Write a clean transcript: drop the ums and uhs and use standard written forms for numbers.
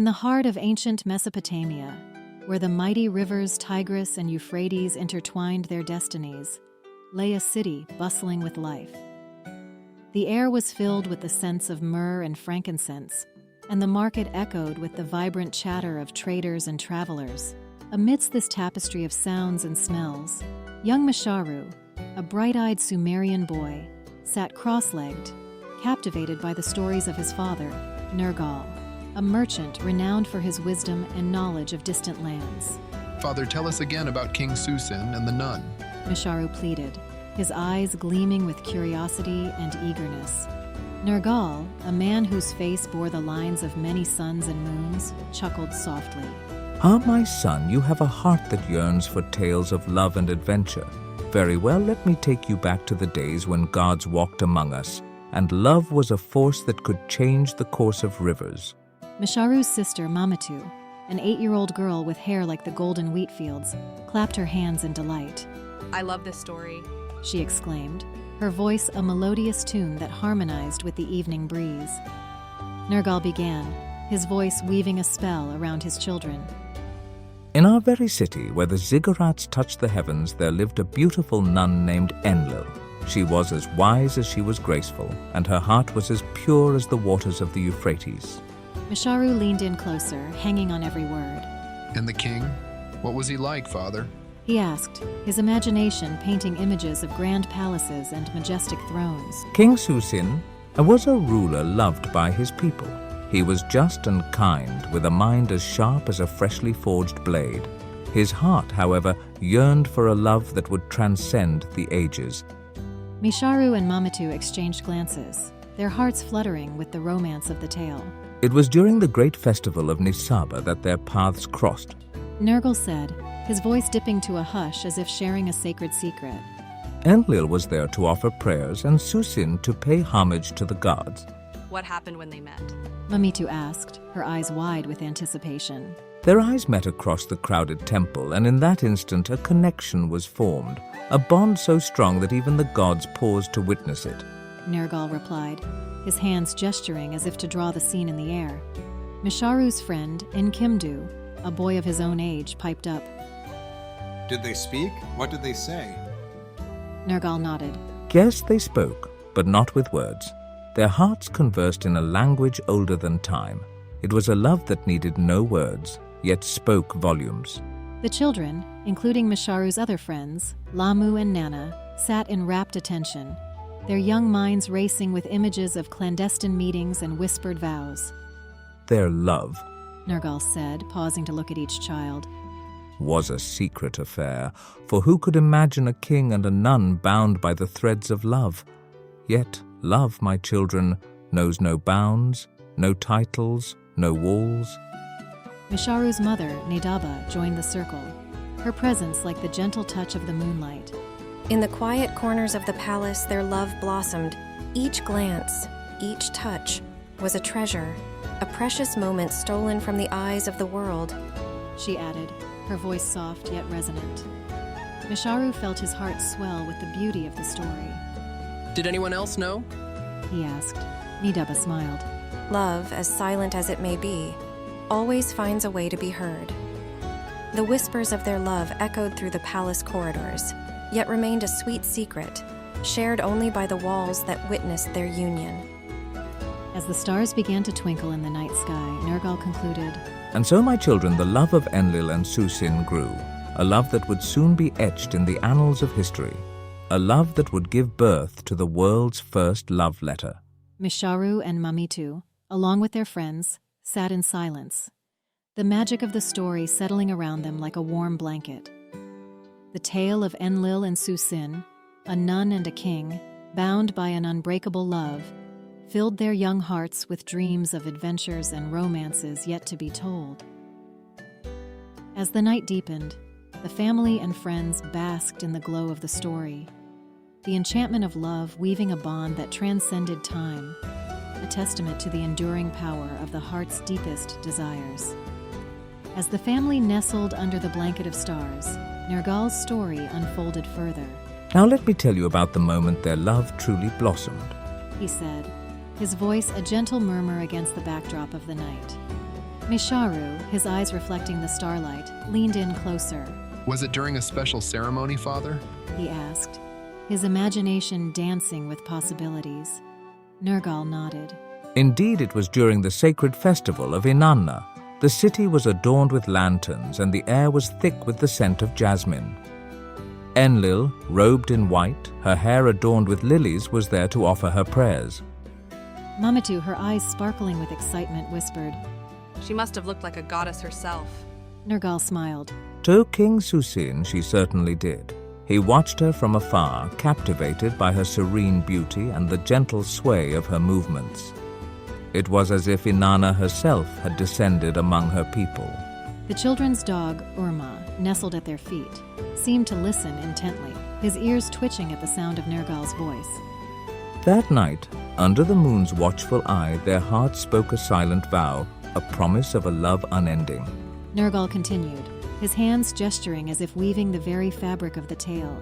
In the heart of ancient Mesopotamia, where the mighty rivers Tigris and Euphrates intertwined their destinies, lay a city bustling with life. The air was filled with the scents of myrrh and frankincense, and the market echoed with the vibrant chatter of traders and travelers. Amidst this tapestry of sounds and smells, young Mesharu, a bright-eyed Sumerian boy, sat cross-legged, captivated by the stories of his father, Nergal, a merchant renowned for his wisdom and knowledge of distant lands. Father, tell us again about King Shu-Sin and the nun. Mesharu pleaded, his eyes gleaming with curiosity and eagerness. Nergal, a man whose face bore the lines of many suns and moons, chuckled softly. Ah, my son, you have a heart that yearns for tales of love and adventure. Very well, let me take you back to the days when gods walked among us, and love was a force that could change the course of rivers. Mesharu's sister, Mamatu, an 8-year-old girl with hair like the golden wheat fields, clapped her hands in delight. I love this story, she exclaimed, her voice a melodious tune that harmonized with the evening breeze. Nergal began, his voice weaving a spell around his children. In our very city, where the ziggurats touched the heavens, there lived a beautiful nun named Enlil. She was as wise as she was graceful, and her heart was as pure as the waters of the Euphrates. Mesharu leaned in closer, hanging on every word. And the king? What was he like, Father? He asked, his imagination painting images of grand palaces and majestic thrones. King Shu-Sin was a ruler loved by his people. He was just and kind, with a mind as sharp as a freshly forged blade. His heart, however, yearned for a love that would transcend the ages. Mesharu and Mamatu exchanged glances, their hearts fluttering with the romance of the tale. It was during the great festival of Nisaba that their paths crossed. Nergal said, his voice dipping to a hush as if sharing a sacred secret. Enlil was there to offer prayers and Shu-Sin to pay homage to the gods. What happened when they met? Mamatu asked, her eyes wide with anticipation. Their eyes met across the crowded temple, and in that instant a connection was formed, a bond so strong that even the gods paused to witness it. Nergal replied, his hands gesturing as if to draw the scene in the air. Mesharu's friend, Nkimdu, a boy of his own age, piped up. Did they speak? What did they say? Nergal nodded. Yes, they spoke, but not with words. Their hearts conversed in a language older than time. It was a love that needed no words, yet spoke volumes. The children, including Mesharu's other friends, Lamu and Nana, sat in rapt attention, their young minds racing with images of clandestine meetings and whispered vows. Their love, Nergal said, pausing to look at each child, was a secret affair, for who could imagine a king and a nun bound by the threads of love? Yet love, my children, knows no bounds, no titles, no walls. Mesharu's mother, Nadaba, joined the circle, her presence like the gentle touch of the moonlight. In the quiet corners of the palace, their love blossomed. Each glance, each touch, was a treasure, a precious moment stolen from the eyes of the world. She added, her voice soft yet resonant. Mesharu felt his heart swell with the beauty of the story. Did anyone else know? He asked. Nadaba smiled. Love, as silent as it may be, always finds a way to be heard. The whispers of their love echoed through the palace corridors, yet remained a sweet secret, shared only by the walls that witnessed their union. As the stars began to twinkle in the night sky, Nergal concluded, And so, my children, the love of Enlil and Shu-Sin grew, a love that would soon be etched in the annals of history, a love that would give birth to the world's first love letter. Mesharu and Mamatu, along with their friends, sat in silence, the magic of the story settling around them like a warm blanket. The tale of Enlil and Shu-Sin, a nun and a king, bound by an unbreakable love, filled their young hearts with dreams of adventures and romances yet to be told. As the night deepened, the family and friends basked in the glow of the story, the enchantment of love weaving a bond that transcended time, a testament to the enduring power of the heart's deepest desires. As the family nestled under the blanket of stars, Nergal's story unfolded further. Now let me tell you about the moment their love truly blossomed. He said, his voice a gentle murmur against the backdrop of the night. Misharu, his eyes reflecting the starlight, leaned in closer. Was it during a special ceremony, Father? He asked, his imagination dancing with possibilities. Nergal nodded. Indeed, it was during the sacred festival of Inanna. The city was adorned with lanterns and the air was thick with the scent of jasmine. Enlil, robed in white, her hair adorned with lilies, was there to offer her prayers. Mamitu, her eyes sparkling with excitement, whispered. She must have looked like a goddess herself. Nergal smiled. To King Shu-Sin, she certainly did. He watched her from afar, captivated by her serene beauty and the gentle sway of her movements. It was as if Inanna herself had descended among her people. The children's dog, Urma, nestled at their feet, seemed to listen intently, his ears twitching at the sound of Nergal's voice. That night, under the moon's watchful eye, their hearts spoke a silent vow, a promise of a love unending. Nergal continued, his hands gesturing as if weaving the very fabric of the tale.